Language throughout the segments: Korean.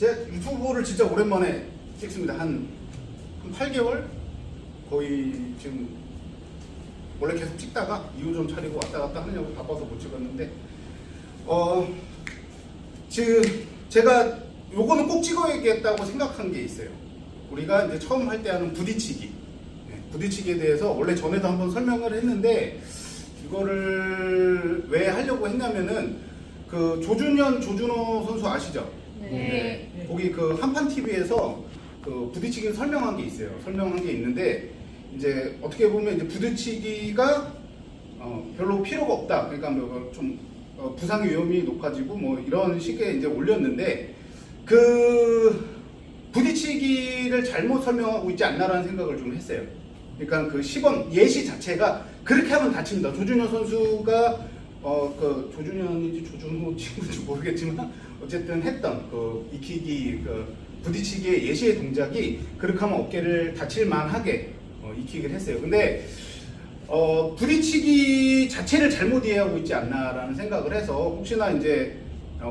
제가 유튜브를 진짜 오랜만에 찍습니다. 한 8개월? 거의 지금 원래 계속 찍다가 이유 좀 차리고 왔다 갔다 하느냐고 바빠서 못 찍었는데 지금 제가 요거는 꼭 찍어야겠다고 생각한 게 있어요. 우리가 이제 처음 할 때 하는 부딪히기. 부딪히기에 대해서 원래 전에도 한번 설명을 했는데 이거를 왜 하려고 했냐면은 그 조준호 선수 아시죠? 네. 거기 그 한판 TV에서 그 부딪히기를 설명한 게 있어요. 설명한 게 있는데 이제 어떻게 보면 이제 부딪히기가 별로 필요가 없다. 그러니까 뭐 좀 부상의 위험이 높아지고 뭐 이런 식의 이제 올렸는데 그 부딪히기를 잘못 설명하고 있지 않나라는 생각을 좀 했어요. 그러니까 그 시범 예시 자체가 그렇게 하면 다칩니다. 조준현 선수가 그 조준현인지 조준호 친구인지 모르겠지만 어쨌든 했던 그 익히기 그 부딪히기의 예시의 동작이 그렇게 하면 어깨를 다칠 만하게 익히기를 했어요. 근데 부딪히기 자체를 잘못 이해하고 있지 않나라는 생각을 해서 혹시나 이제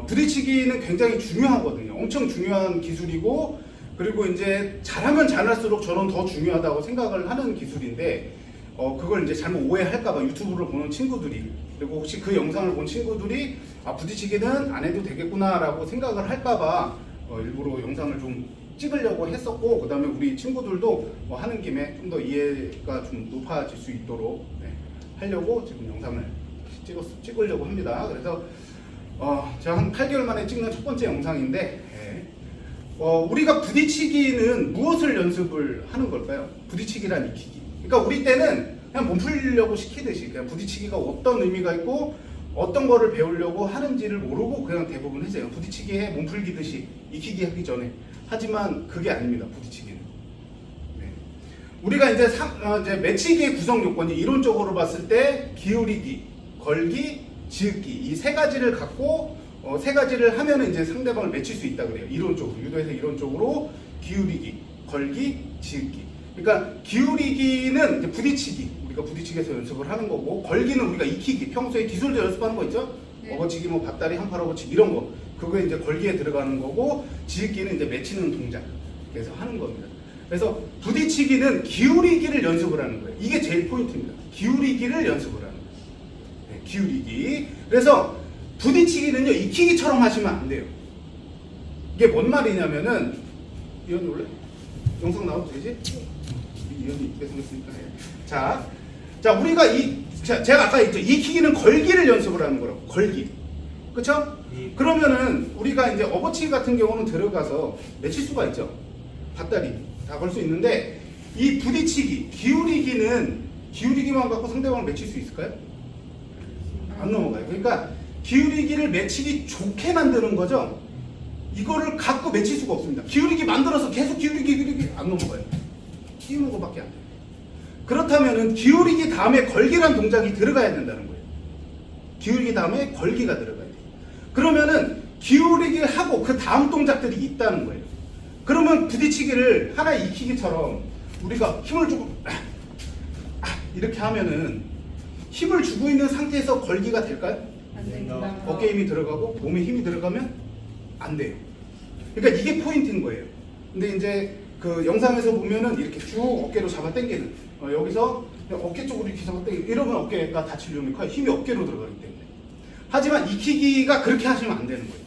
부딪히기는 굉장히 중요하거든요. 엄청 중요한 기술이고 그리고 이제 잘하면 잘할수록 저는 더 중요하다고 생각을 하는 기술인데 그걸 이제 잘못 오해할까봐 유튜브를 보는 친구들이 그리고 혹시 그 영상을 본 친구들이 부딪히기는 안 해도 되겠구나라고 생각을 할까봐 일부러 영상을 좀 찍으려고 했었고 그 다음에 우리 친구들도 하는 김에 좀 더 이해가 좀 높아질 수 있도록 하려고 지금 영상을 찍으려고 합니다. 그래서 제가 한 8개월 만에 찍는 첫 번째 영상인데 우리가 부딪히기는 무엇을 연습을 하는 걸까요? 부딪히기란 익히기. 그러니까 우리 때는 그냥 몸풀려고 시키듯이 그냥 부딪히기가 어떤 의미가 있고 어떤 거를 배우려고 하는지를 모르고 그냥 대부분 했어요. 부딪히기에 몸풀기듯이 익히기 하기 전에. 하지만 그게 아닙니다. 부딪히기는. 우리가 이제 이제 매치기의 구성 요건이 이론적으로 봤을 때 기울이기, 걸기, 지읒기 이 세 가지를 갖고 세 가지를 하면은 이제 상대방을 맺힐 수 있다 그래요. 이론적으로 유도에서 이론적으로 기울이기, 걸기, 지읒기. 그러니까 기울이기는 이제 부딪히기 우리가 부딪히기에서 연습을 하는 거고 걸기는 우리가 익히기 평소에 기술도 연습하는 거 있죠? 네. 어거치기, 뭐 밭다리, 한팔 어거치기 이런 거 그거에 이제 걸기에 들어가는 거고 지읒기는 이제 맺히는 동작 그래서 하는 겁니다. 그래서 부딪히기는 기울이기를 연습을 하는 거예요. 이게 제일 포인트입니다. 기울이기를 연습을 하는 거예요. 네, 기울이기. 그래서 부딪히기는요 익히기처럼 하시면 안 돼요. 이게 뭔 말이냐면은 이현이 원래 영상 나와도 되지? 이현이 이쁘게 생겼으니까 자 우리가 제가 아까 했죠. 익히기는 걸기를 연습을 하는 거라고. 걸기. 그쵸? 그러면은 우리가 이제 어거치기 같은 경우는 들어가서 맺힐 수가 있죠. 밭다리 다 걸 수 있는데 이 부딪히기, 기울이기만 갖고 상대방을 맺힐 수 있을까요? 안 넘어가요. 그러니까 기울이기를 맺히기 좋게 만드는 거죠. 이거를 갖고 맺힐 수가 없습니다. 기울이기 만들어서 계속 기울이기 안 넘어가요. 띄우는 것밖에 안 돼요. 그렇다면은 기울이기 다음에 걸기란 동작이 들어가야 된다는 거예요. 기울이기 다음에 걸기가 들어가야 돼요. 그러면은 기울이기를 하고 그 다음 동작들이 있다는 거예요. 그러면 부딪히기를 하나의 익히기처럼 우리가 힘을 주고 이렇게 하면은 힘을 주고 있는 상태에서 걸기가 될까요? 안 됩니다. 어깨에 힘이 들어가고 몸에 힘이 들어가면 안 돼요. 그러니까 이게 포인트인 거예요. 근데 이제 그 영상에서 보면은 이렇게 쭉 어깨로 잡아 당기는 여기서 어깨 쪽으로 이렇게 잡아 당기는 이러면 어깨가 다칠 위험이 커요. 힘이 어깨로 들어가기 때문에. 하지만 익히기가 그렇게 하시면 안 되는 거예요.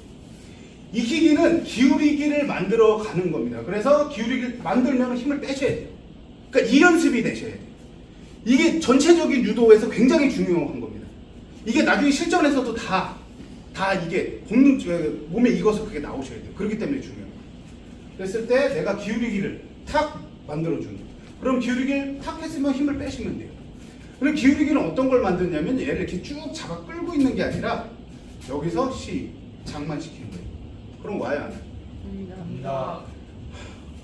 익히기는 기울이기를 만들어 가는 겁니다. 그래서 기울이기를 만들면 힘을 빼셔야 돼요. 그러니까 이 연습이 되셔야 돼요. 이게 전체적인 유도에서 굉장히 중요한 겁니다. 이게 나중에 실전에서도 다 이게 몸에 익어서 그게 나오셔야 돼요. 그렇기 때문에 중요해요. 그랬을 때 내가 기울이기를 탁 만들어주는 거예요. 그럼 기울이기를 탁 했으면 힘을 빼시면 돼요. 그럼 기울이기는 어떤 걸 만드냐면 얘를 이렇게 쭉 잡아 끌고 있는 게 아니라 여기서 시작만 시키는 거예요. 그럼 와요 안 와요?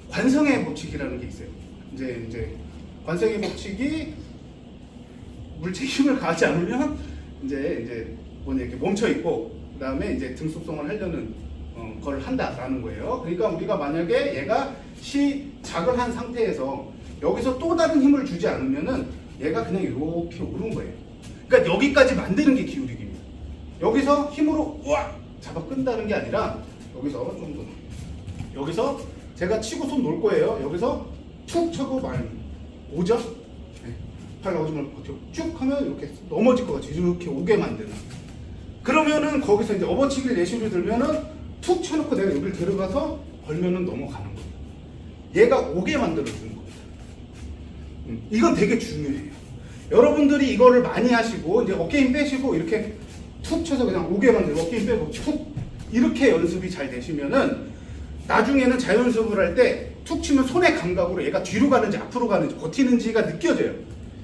관성의 법칙이라는 게 있어요. 이제 관성의 법칙이 물체 힘을 가하지 않으면 이제 뭐냐 이렇게 멈춰 있고 그 다음에 이제 등속성을 하려는 걸 한다라는 거예요. 그러니까 우리가 만약에 얘가 시작을 한 상태에서 여기서 또 다른 힘을 주지 않으면은 얘가 그냥 이렇게 오른 거예요. 그러니까 여기까지 만드는 게 기울이기입니다. 여기서 힘으로 우와 잡아 끈다는 게 아니라 여기서 좀 더 여기서 제가 치고 손 놓을 거예요. 여기서 툭 쳐고 말는 오죠? 네. 팔 나오지 말고 버텨. 쭉 하면 이렇게 넘어질 것 같이 이렇게 오게 만드는. 그러면은 거기서 이제 업어치기를 예시로 들면은 툭 쳐놓고 내가 여기를 들어가서 걸면은 넘어가는 거예요. 얘가 오게 만들어주는 겁니다. 이건 되게 중요해요. 여러분들이 이거를 많이 하시고 이제 어깨 힘 빼시고 이렇게 툭 쳐서 그냥 오게 만들고 어깨 힘 빼고 툭 이렇게 연습이 잘 되시면은 나중에는 자연습을 할 때 툭 치면 손의 감각으로 얘가 뒤로 가는지 앞으로 가는지 버티는지가 느껴져요.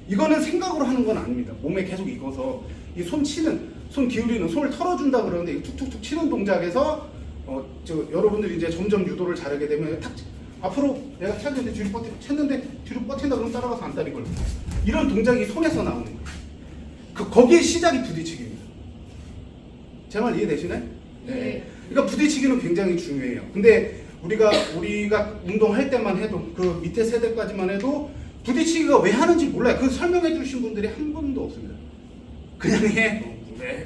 이거는 생각으로 하는 건 아닙니다. 몸에 계속 익어서 이 손 치는, 손 기울이는, 손을 털어준다 그러는데 이 툭툭툭 치는 동작에서 여러분들이 이제 점점 유도를 잘하게 되면 탁 앞으로 내가 쳤는데 뒤로 뻗친다 그러면 따라가서 안다리 걸고 이런 동작이 손에서 나오는 거예요. 거기에 시작이 부딪히기입니다. 제 말 이해되시나요? 네. 그러니까 부딪히기는 굉장히 중요해요. 근데 우리가 운동할 때만 해도 그 밑에 세대까지만 해도 부딪히기가 왜 하는지 몰라요. 그 설명해 주신 분들이 한 분도 없습니다. 그냥 해. 네,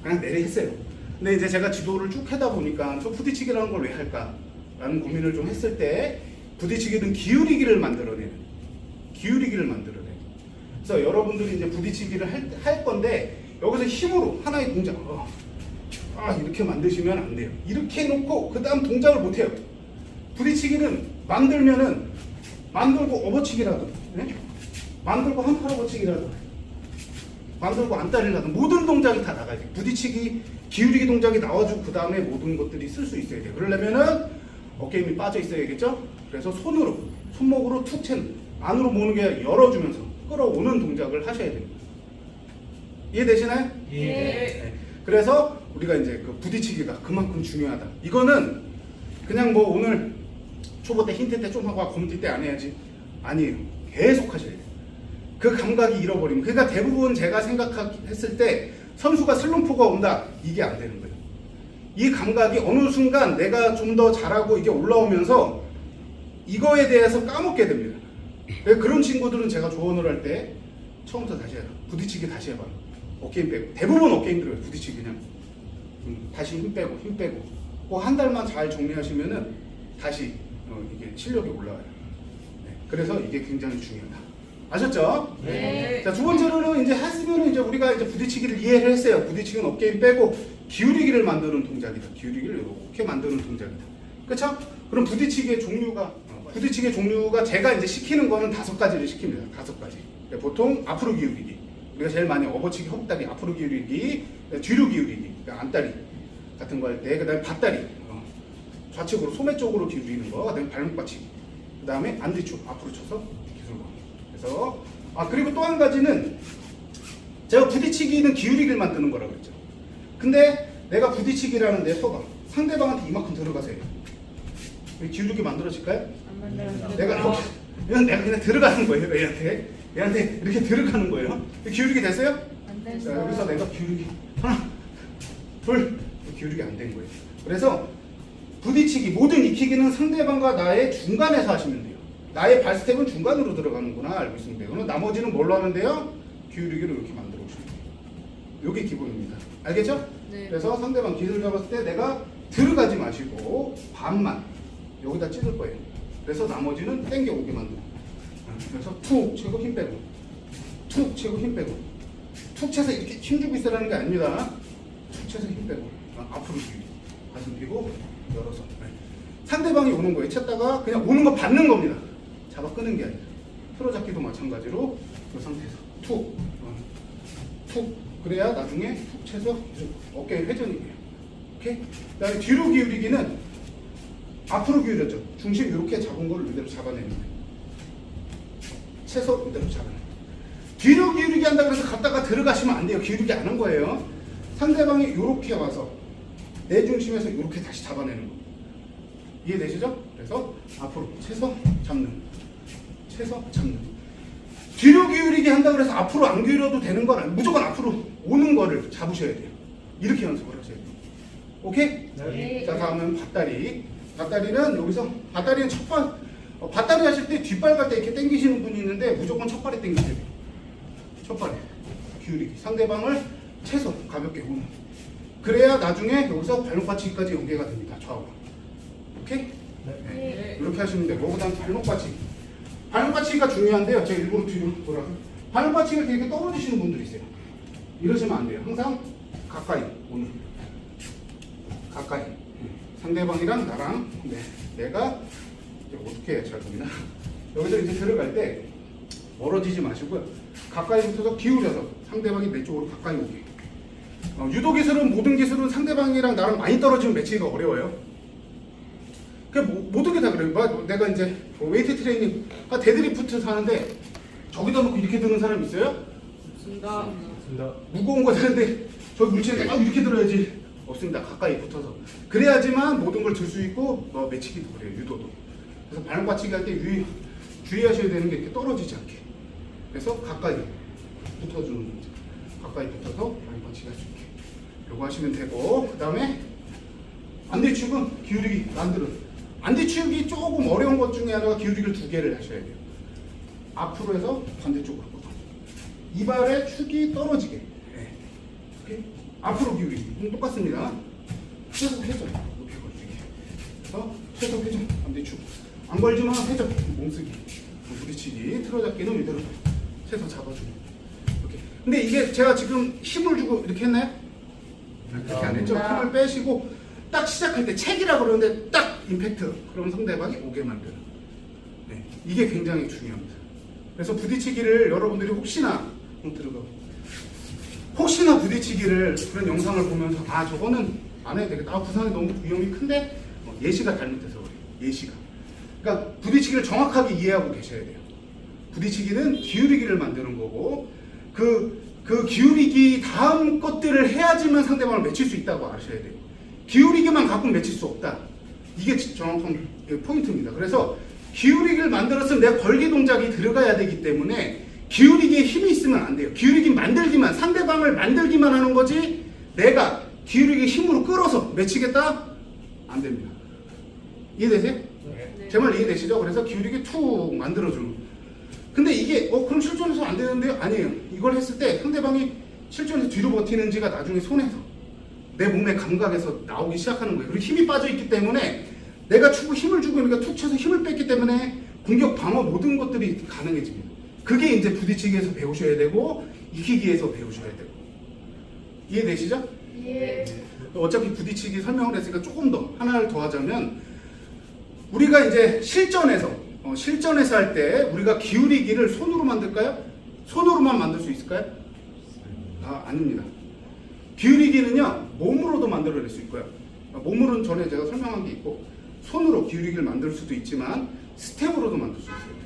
그냥 내리 했어요. 근데 이제 제가 지도를 쭉 하다 보니까 저 부딪히기라는 걸 왜 할까라는 고민을 좀 했을 때 부딪히기는 기울이기를 만들어내는. 그래서 여러분들이 이제 부딪히기를 할 건데 여기서 힘으로 하나의 동작 이렇게 만드시면 안 돼요. 이렇게 해놓고 그 다음 동작을 못 해요. 부딪히기는 만들고 업어치기라도, 네? 만들고 한팔 업어치기라도, 만들고 안다리라도 모든 동작이 다 나가야 돼요. 부딪히기, 기울이기 동작이 나와주고 그 다음에 모든 것들이 쓸 수 있어야 돼요. 그러려면은 어깨 힘이 빠져 있어야겠죠? 그래서 손목으로 툭 채는, 안으로 모는 게 아니라 열어주면서 끌어오는 동작을 하셔야 됩니다. 이해되시나요? 네. 네. 그래서 우리가 이제 그 부딪히기가 그만큼 중요하다. 이거는 그냥 뭐 오늘 초보 때 힌트 때 좀 하고 검티 때 안 해야지. 아니에요. 계속 하셔야 돼요. 그 감각이 잃어버리면. 그러니까 대부분 제가 생각했을 때 선수가 슬럼프가 온다. 이게 안 되는 거예요. 이 감각이 어느 순간 내가 좀 더 잘하고 이게 올라오면서 이거에 대해서 까먹게 됩니다. 그런 친구들은 제가 조언을 할 때 처음부터 다시 해라. 부딪히기 다시 해봐. 어깨 힘 빼고. 대부분 어깨 힘들어요. 부딪히기 그냥. 다시 힘 빼고. 그 한 달만 잘 정리하시면은 다시 이게 실력이 올라와요. 네. 그래서 이게 굉장히 중요하다. 아셨죠? 네. 자, 두 번째로는 이제 했으면은 이제 우리가 이제 부딪히기를 이해를 했어요. 부딪히기는 어깨 힘 빼고 기울이기를 만드는 동작이다. 기울이기를 이렇게 만드는 동작이다. 그렇죠? 그럼 부딪히기의 종류가 제가 이제 시키는 거는 5가지를 시킵니다. 5가지. 보통 앞으로 기울이기. 우리가 제일 많이 업어치기, 헛다리, 앞으로 기울이기, 뒤로 기울이기, 그러니까 안다리 같은 거 할 때, 그 다음에 밭다리, 좌측으로 소매 쪽으로 기울이는 거, 그 다음에 발목 받치기, 그 다음에 안뒤쪽 앞으로 쳐서 기술과. 그래서 그리고 또 한 가지는 제가 부딪히기는 기울이기를 만드는 거라고 그랬죠. 근데 내가 부딪히기라는 데 서봐. 상대방한테 이만큼 들어가세요. 기울이기 만들어질까요? 안 만들어요. 내가 그냥 들어가는 거예요. 얘한테 이렇게 들어가는 거예요. 기울이기 됐어요? 안 자, 됐어요. 여기서 내가 기울이기 하나, 둘, 기울이기 안 된 거예요. 그래서 부딪히기, 모든 익히기는 상대방과 나의 중간에서 하시면 돼요. 나의 발스텝은 중간으로 들어가는구나 알고 있으면 돼요. 그럼 나머지는 뭘로 하면 돼요? 기울이기를 이렇게 만들어 오시면 돼요. 이게 기본입니다. 알겠죠? 네. 그래서 상대방 기술 잡았을 때 내가 들어가지 마시고 반만 여기다 찌를 거예요. 그래서 나머지는 당겨 오게 만들고. 그래서 툭 치고 힘 빼고, 툭 치고 힘 빼고, 툭 쳐서 이렇게 힘주고 있으라는 게 아닙니다. 툭 쳐서 힘 빼고, 앞으로 기울이고, 가슴 펴고 열어서. 네. 상대방이 오는 거예요. 쳤다가 그냥 오는 거 받는 겁니다. 잡아 끄는 게 아니라. 틀어잡기도 마찬가지로 이 상태에서 툭, 툭. 그래야 나중에 툭 쳐서 어깨 회전이에요. 오케이? 그다음에 뒤로 기울이기는 앞으로 기울였죠. 중심 이렇게 잡은 거를 이대로 잡아내는 거예요. 채서 이대로 잡아내는 거예요. 뒤로 기울이기 한다 그래서 갔다가 들어가시면 안 돼요. 기울이기 안 한 거예요. 상대방이 이렇게 와서 내 중심에서 이렇게 다시 잡아내는 거. 이해되시죠? 그래서 앞으로 채서 잡는, 채서 잡는. 뒤로 기울이기 한다 그래서 앞으로 안 기울여도 되는 건 아니에요. 무조건 앞으로 오는 거를 잡으셔야 돼요. 이렇게 연습을 하셔야 돼요. 오케이? 네. 자, 다음은 밭다리. 밭다리는 여기서 밭다리는 첫발, 밭다리 하실 때 뒷발 갈 때 이렇게 당기시는 분이 있는데 무조건 첫발에 당기셔야 돼요. 첫발에 기울이기. 상대방을 채서 가볍게 오는. 그래야 나중에 여기서 발목 받치기까지 연계가 됩니다. 좌우로. 오케이? 네. 이렇게 하시면 되고, 그 다음 발목 받치기. 발목 받치기가 중요한데요. 제가 일부러 뒤로 돌아서. 발목 받치기를 되게 떨어지시는 분들이 있어요. 이러시면 안 돼요. 항상 가까이, 오늘. 가까이. 상대방이랑 나랑, 내가, 이제 어떻게 해야 잘 보이나? 여기서 이제 들어갈 때 멀어지지 마시고요. 가까이 붙어서 기울여서 상대방이 내 쪽으로 가까이 오게. 유도 기술은, 모든 기술은 상대방이랑 나랑 많이 떨어지면 매치기가 어려워요. 모든 게 다 그래요. 내가 이제 웨이트 트레이닝, 데드리프트 하는데 저기다 놓고 이렇게 드는 사람 있어요? 없습니다. 무거운 거 드는데 저기 물체인데 이렇게 들어야지. 없습니다. 가까이 붙어서. 그래야지만 모든 걸 들 수 있고 매치기도 그래요. 유도도. 그래서 발목 받치기 할 때 주의하셔야 되는 게 이렇게 떨어지지 않게. 그래서 가까이 붙어주는 문제. 가까이 붙어서 발목 받치기 할 수 있게. 요거 하시면 되고, 그 다음에 안대축은 기울이기 만드는. 안대축이 조금 어려운 것 중에 하나가 기울이기를 2개를 하셔야 돼요. 앞으로 해서 반대쪽으로 뻗어. 이발의 축이 떨어지게. 네. 이렇게 앞으로 기울이기. 똑같습니다. 최소 회전. 이렇게 걸치기. 그래서 최소 회전. 반대축. 안 걸지만 회전. 몸쓰기. 부딪히기. 틀어잡기는 이대로 최소 잡아주고. 이렇게. 근데 이게 제가 지금 힘을 주고 이렇게 했나요? 이렇게 안 했죠. 힘을 빼시고 딱 시작할 때 책이라고 그러는데 딱 임팩트. 그럼 상대방이 오게 만드는. 네. 이게 굉장히 중요합니다. 그래서 부딪히기를 여러분들이 혹시나 부딪히기를 그런 영상을 보면서 저거는 안 해도 되겠다. 부상이 너무 위험이 큰데 예시가 잘못돼서 그래요. 예시가. 그러니까 부딪히기를 정확하게 이해하고 계셔야 돼요. 부딪히기는 기울이기를 만드는 거고 그 기울이기 다음 것들을 해야지만 상대방을 맺힐 수 있다고 아셔야 돼요. 기울이기만 갖고 맺힐 수 없다. 이게 정확한 포인트입니다. 그래서 기울이기를 만들었으면 내가 걸기 동작이 들어가야 되기 때문에 기울이기에 힘이 있으면 안 돼요. 기울이기 만들기만, 상대방을 만들기만 하는 거지 내가 기울이기 힘으로 끌어서 맺히겠다? 안 됩니다. 이해되세요? 네. 제 말 이해되시죠? 그래서 기울이기 툭 만들어주는. 근데 이게 그럼 실전에서 안 되는데요? 아니에요. 이걸 했을 때 상대방이 실전에서 뒤로 버티는지가 나중에 손에서 내 몸의 감각에서 나오기 시작하는 거예요. 그리고 힘이 빠져있기 때문에 내가 축구 힘을 주고 있으니까 툭 쳐서 힘을 뺐기 때문에 공격, 방어 모든 것들이 가능해집니다. 그게 이제 부딪히기에서 배우셔야 되고 익히기에서 배우셔야 되고. 이해되시죠? 예. 어차피 부딪히기 설명을 했으니까 조금 더 하나를 더 하자면 우리가 이제 실전에서 할 때 우리가 기울이기를 손으로 만들까요? 손으로만 만들 수 있을까요? 아닙니다. 기울이기는요 몸으로도 만들어낼 수 있고요. 몸으로는 전에 제가 설명한 게 있고 손으로 기울이기를 만들 수도 있지만 스텝으로도 만들 수 있어요.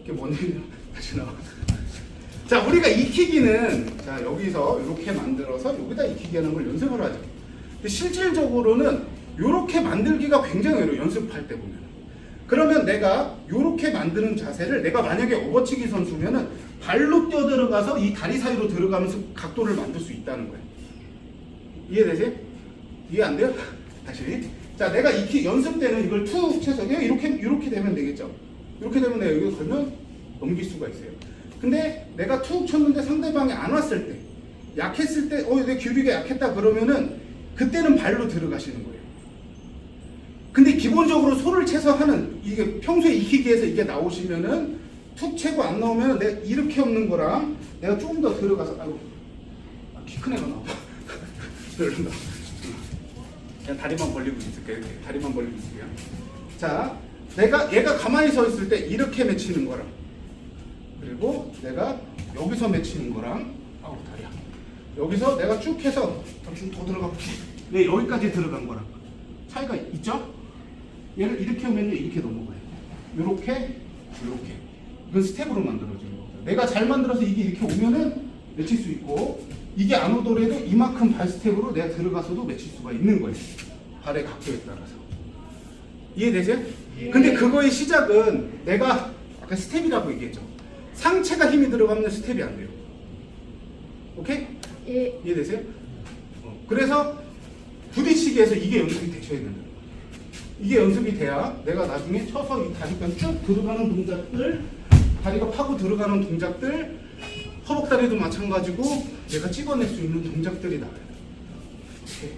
이게 뭔지 다시 나와. 자, 우리가 익히기는 여기서 이렇게 만들어서 여기다 익히기 하는 걸 연습을 하죠. 근데 실질적으로는 이렇게 만들기가 굉장히 어려워요. 연습할 때 보면. 그러면 내가 이렇게 만드는 자세를 내가 만약에 업어치기 선수면은 발로 뛰어들어가서 이 다리 사이로 들어가면서 각도를 만들 수 있다는 거예요. 이해되세요? 이해 안 돼요? 다시. 자, 내가 연습 때는 이걸 툭 쳐서 이렇게 되면 되겠죠. 이렇게 되면 내가 여기 걸면 넘길 수가 있어요. 근데 내가 툭 쳤는데 상대방이 안 왔을 때, 약했을 때, 내 기울이가 약했다 그러면은 그때는 발로 들어가시는 거예요. 근데 기본적으로 손을 채서 하는 이게 평소에 익히기에서 이게 나오시면은 툭 채고 안 나오면 내가 이렇게 없는 거랑 내가 조금 더 들어가서 키 큰 애가 나와. 그런다. 그냥 다리만 벌리고 있을게요. 이렇게 다리만 벌리고 있을게요. 자, 얘가 가만히 서 있을 때 이렇게 맺히는 거랑 그리고 내가 여기서 맺히는 거랑 다리야. 여기서 내가 쭉 해서 좀 더 들어가고 네, 여기까지 들어간 거랑 차이가 있죠? 얘를 이렇게 하면 이렇게 넘어가요. 요렇게. 이건 스텝으로 만들어지는 겁니다. 내가 잘 만들어서 이게 이렇게 오면은 맺힐 수 있고 이게 안 오더라도 이만큼 발 스텝으로 내가 들어가서도 맺힐 수가 있는 거예요. 발의 각도에 따라서. 이해되세요? 예. 근데 그거의 시작은 내가 아까 스텝이라고 얘기했죠. 상체가 힘이 들어가면 스텝이 안 돼요. 오케이? 예. 이해되세요? 그래서 부딪히기에서 이게 연습이 되셔야 된다. 이게 연습이 돼야 내가 나중에 쳐서 이 다리가 쭉 들어가는 동작들, 다리가 파고 들어가는 동작들, 허벅다리도 마찬가지고 내가 찍어낼 수 있는 동작들이 나와요. 오케이.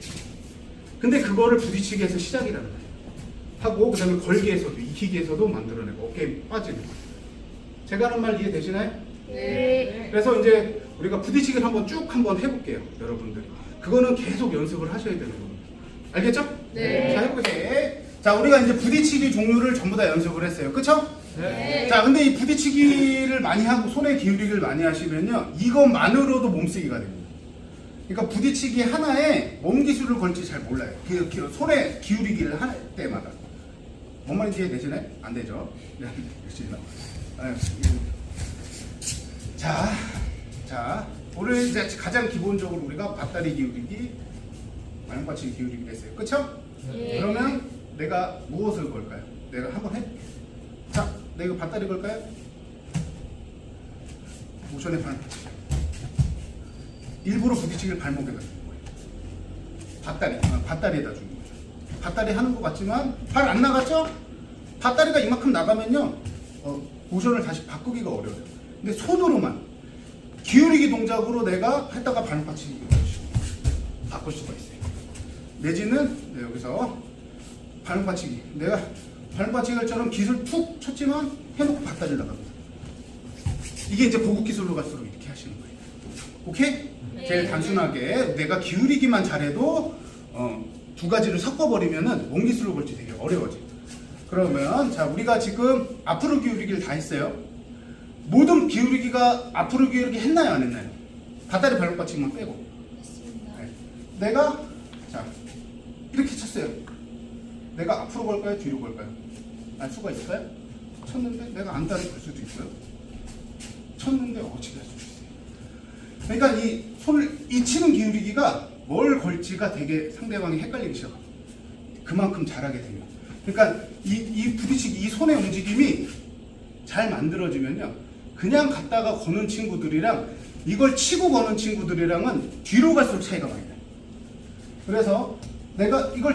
근데 그거를 부딪히기에서 시작이라는 거예요. 하고 그다음에 걸기에서도 익히기에서도 만들어내고 어깨 빠지는 거. 제가 하는 말 이해되시나요? 네. 그래서 이제 우리가 부딪히기를 한번 해볼게요, 여러분들이. 그거는 계속 연습을 하셔야 되는 겁니다. 알겠죠? 네. 자, 해보세요. 자, 우리가 이제 부딪히기 종류를 전부 다 연습을 했어요. 그쵸? 네. 자, 근데 이 부딪히기를 많이 하고 손에 기울이기를 많이 하시면요, 이것만으로도 몸쓰기가 됩니다. 그러니까 부딪히기 하나에 몸 기술을 걸지 잘 몰라요. 손에 기울이기를 할 때마다. 뭔 말인지 이해되시나요? 안 되죠? 자, 오늘 이제 가장 기본적으로 우리가 밭다리 기울이기, 마냥 받치기 기울이기를 했어요. 그쵸? 네. 그러면 내가 무엇을 걸까요? 내가 한번 해볼게요. 자, 내가 밭다리 걸까요? 모션의 발받치기. 일부러 부딪히기를 발목에다 주는 거예요. 밭다리에다 주는 거죠. 밭다리 하는 것 같지만 발 안 나갔죠? 밭다리가 이만큼 나가면요, 모션을 다시 바꾸기가 어려워요. 근데 손으로만 기울이기 동작으로 내가 했다가 발목 받치기 바꿀 수가 있어요. 내지는 여기서 발목 받치기, 내가 발목 받치기처럼 기술 툭 쳤지만 해놓고 밭다리를 나갑니다. 이게 이제 고급 기술로 갈수록 이렇게 하시는 거예요. 오케이? 네. 제일 단순하게 내가 기울이기만 잘해도 두 가지를 섞어버리면은 몸 기술로 걸지 되게 어려워져요. 그러면 자, 우리가 지금 앞으로 기울이기를 다 했어요. 모든 기울이기가 앞으로 기울이기 했나요, 안 했나요? 밭다리 발목 받치기만 빼고. 네. 내가 자, 이렇게 쳤어요. 내가 앞으로 걸까요, 뒤로 걸까요? 알 수가 있을까요? 쳤는데 내가 안다리 걸 수도 있고요. 쳤는데 어치기 할 수도 있어요. 그러니까 이 치는 기울이기가 뭘 걸지가 되게 상대방이 헷갈리기 시작합니다. 그만큼 잘하게 되면. 그러니까 이 부딪히기, 이 손의 움직임이 잘 만들어지면요, 그냥 갔다가 거는 친구들이랑 이걸 치고 거는 친구들이랑은 뒤로 갈수록 차이가 많이 나요. 그래서 내가 이걸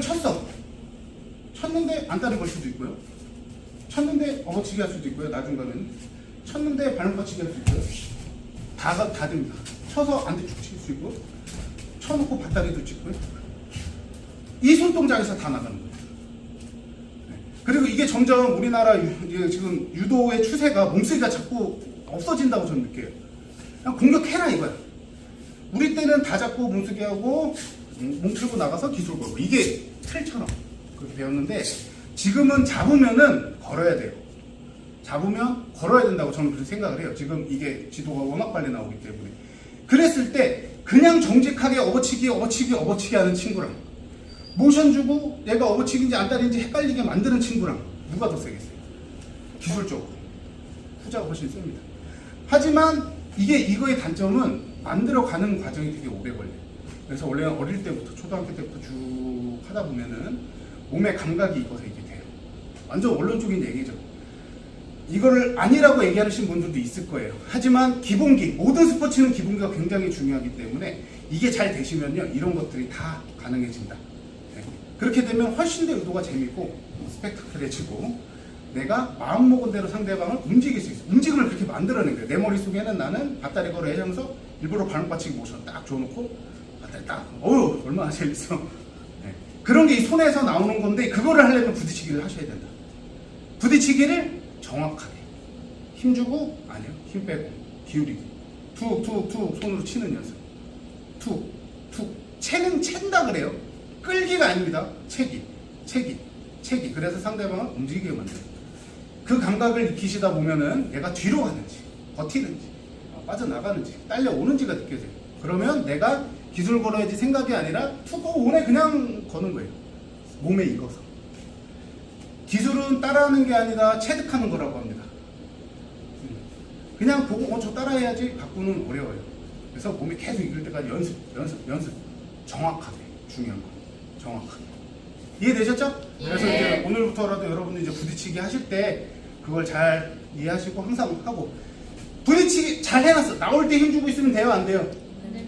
쳤는데 안다리 걸 수도 있고요. 쳤는데 업어치기 할 수도 있고요. 나중 가면 쳤는데 발목 받치기 할 수 있고요. 다 됩니다. 쳐서 안대쭉 칠 수 있고, 쳐놓고 밭다리도 찍고요. 이 손동작에서 다 나가는 거예요. 네. 그리고 이게 점점 우리나라 지금 유도의 추세가 몸쓰기가 자꾸 없어진다고 저는 느껴요. 그냥 공격해라 이거야. 우리 때는 다 잡고 몸쓰기 하고 몸 풀고 나가서 기술 걸고, 이게 틀처럼 그렇게 배웠는데, 지금은 잡으면은 걸어야 돼요. 잡으면 걸어야 된다고 저는 그렇게 생각을 해요. 지금 이게 지도가 워낙 빨리 나오기 때문에. 그랬을 때 그냥 정직하게 업어치기 하는 친구랑, 모션 주고 얘가 업어치기인지 안다리인지 헷갈리게 만드는 친구랑 누가 더 세겠어요? 기술적으로 후자가 훨씬 셉니다. 하지만 이거의 단점은 만들어가는 과정이 되게 오래 걸려요. 그래서 원래 어릴 때부터, 초등학교 때부터 쭉 하다 보면은 몸의 감각이 익어서 이게 돼요. 완전 원론적인 얘기죠. 이거를 아니라고 얘기하시는 분들도 있을 거예요. 하지만 기본기, 모든 스포츠는 기본기가 굉장히 중요하기 때문에 이게 잘 되시면요, 이런 것들이 다 가능해진다. 네. 그렇게 되면 훨씬 더 유도가 재밌고 스펙타클해지고, 내가 마음먹은 대로 상대방을 움직일 수 있어요. 움직임을 그렇게 만들어낸 거예요. 내 머릿속에는 나는 밭다리 걸어 하면서 일부러 발목 받치기 모션 딱 줘놓고 밭다리 딱, 어휴 얼마나 재밌어. 네. 그런 게 이 손에서 나오는 건데, 그거를 하려면 부딪히기를 하셔야 된다. 부딪히기를 정확하게 힘주고, 아니요, 힘 빼고 기울이기, 툭툭툭 손으로 치는 연습, 툭툭 챈다 그래요. 끌기가 아닙니다. 채기. 그래서 상대방을 움직이게 만들어요. 그 감각을 익히시다 보면은 얘가 뒤로 가는지 버티는지 빠져나가는지 딸려오는지가 느껴져요. 그러면 내가 기술 걸어야지 생각이 아니라 툭 오네 그냥 거는 거예요. 몸에 익어서. 기술은 따라하는 게 아니라 체득하는 거라고 합니다. 그냥 보고 저 따라해야지 갖고는 어려워요. 그래서 몸이 계속 익을 때까지 연습. 정확하게 중요한 거. 정확하게. 이해되셨죠? 그래서 이제 오늘부터라도 여러분들 이제 부딪히기 하실 때 그걸 잘 이해하시고 항상 하고, 부딪히기 잘 해놨어. 나올 때 힘 주고 있으면 돼요, 안 돼요?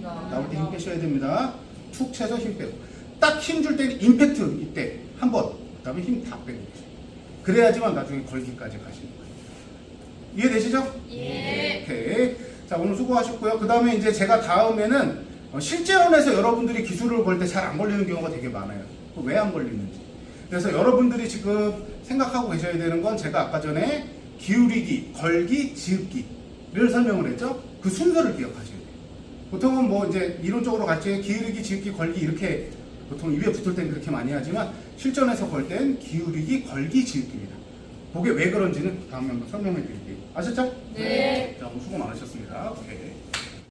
나올 때 힘 빼셔야 됩니다. 툭 쳐서 힘 빼고, 딱 힘 줄 때 임팩트 이때 한 번, 그 다음에 힘 다 빼고 계세요. 그래야지만 나중에 걸기까지 가시는 거예요. 이해되시죠? 예. 오케이. 자, 오늘 수고하셨고요. 그 다음에 이제 제가 다음에는 실제원에서 여러분들이 기술을 걸 때 잘 안 걸리는 경우가 되게 많아요. 왜 안 걸리는지. 그래서 여러분들이 지금 생각하고 계셔야 되는 건 제가 아까 전에 기울이기, 걸기, 지읒기를 설명을 했죠. 그 순서를 기억하셔야 돼요. 보통은 뭐 이제 이론적으로 같이 기울이기, 지읒기, 걸기 이렇게 보통 입에 붙을 땐 그렇게 많이 하지만 실전에서 걸 땐 기울이기, 걸기, 지읒기입니다. 그게 왜 그런지는 다음에 한번 설명해 드릴게요. 아셨죠? 네. 자, 오늘 수고 많으셨습니다. 오케이.